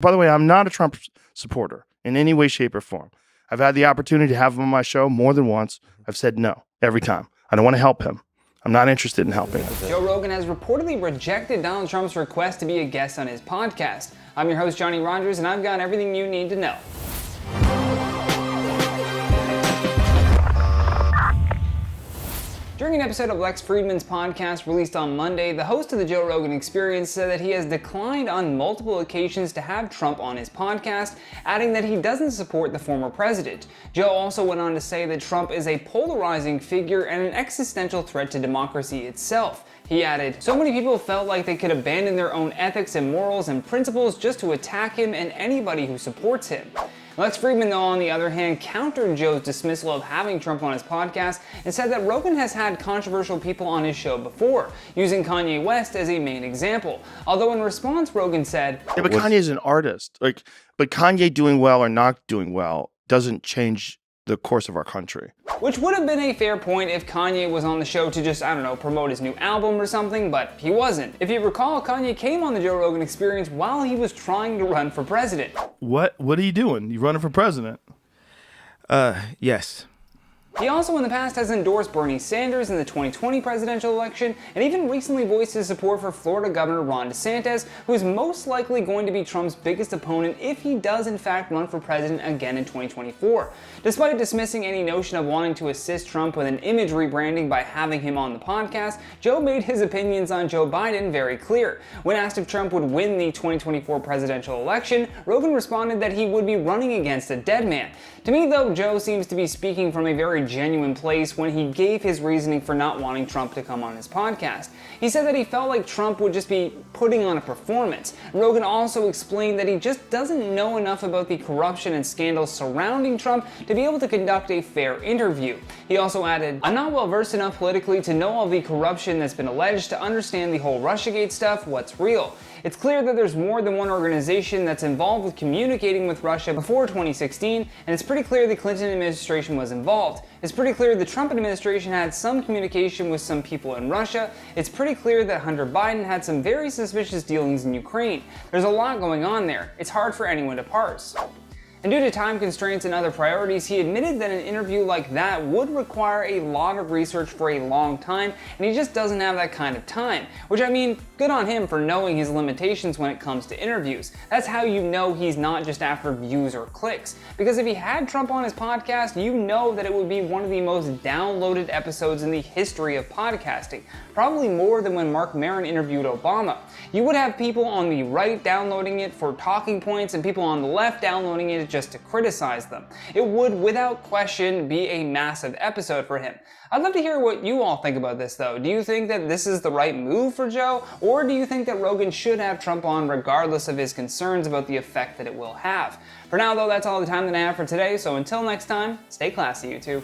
By the way, I'm not a Trump supporter in any way, shape, or form. I've had the opportunity to have him on my show more than once. I've said no every time. I don't want to help him. I'm not interested in helping him. Joe Rogan has reportedly rejected Donald Trump's request to be a guest on his podcast. I'm your host, Johnny Rogers, and I've got everything you need to know. During an episode of Lex Fridman's podcast released on Monday, the host of the Joe Rogan Experience said that he has declined on multiple occasions to have Trump on his podcast, adding that he doesn't support the former president. Joe also went on to say that Trump is a polarizing figure and an existential threat to democracy itself. He added, "So many people felt like they could abandon their own ethics and morals and principles just to attack him and anybody who supports him." Lex Fridman, though, on the other hand, countered Joe's dismissal of having Trump on his podcast and said that Rogan has had controversial people on his show before, using Kanye West as a main example. Although in response, Rogan said, "Yeah, but Kanye's an artist. But Kanye doing well or not doing well doesn't change the course of our country." Which would have been a fair point if Kanye was on the show to just, promote his new album or something, but he wasn't. If you recall, Kanye came on the Joe Rogan Experience while he was trying to run for president. What are you doing? You running for president? Yes. He also in the past has endorsed Bernie Sanders in the 2020 presidential election and even recently voiced his support for Florida Governor Ron DeSantis, who is most likely going to be Trump's biggest opponent if he does in fact run for president again in 2024. Despite dismissing any notion of wanting to assist Trump with an image rebranding by having him on the podcast, Joe made his opinions on Joe Biden very clear. When asked if Trump would win the 2024 presidential election, Rogan responded that he would be running against a dead man. To me, though, Joe seems to be speaking from a very genuine place when he gave his reasoning for not wanting Trump to come on his podcast. He said that he felt like Trump would just be putting on a performance. Rogan also explained that he just doesn't know enough about the corruption and scandals surrounding Trump to be able to conduct a fair interview. He also added, "I'm not well versed enough politically to know all the corruption that's been alleged to understand the whole Russiagate stuff, what's real. It's clear that there's more than one organization that's involved with communicating with Russia before 2016, and it's pretty clear the Clinton administration was involved. It's pretty clear the Trump administration had some communication with some people in Russia. It's pretty clear that Hunter Biden had some very suspicious dealings in Ukraine. There's a lot going on there. It's hard for anyone to parse." And due to time constraints and other priorities, he admitted that an interview like that would require a lot of research for a long time, and he just doesn't have that kind of time. Which, good on him for knowing his limitations when it comes to interviews. That's how you know he's not just after views or clicks. Because if he had Trump on his podcast, you know that it would be one of the most downloaded episodes in the history of podcasting. Probably more than when Mark Maron interviewed Obama. You would have people on the right downloading it for talking points and people on the left downloading it just to criticize them. It would, without question, be a massive episode for him. I'd love to hear what you all think about this, though. Do you think that this is the right move for Joe? Or do you think that Rogan should have Trump on regardless of his concerns about the effect that it will have? For now, though, that's all the time that I have for today, so until next time, stay classy, YouTube.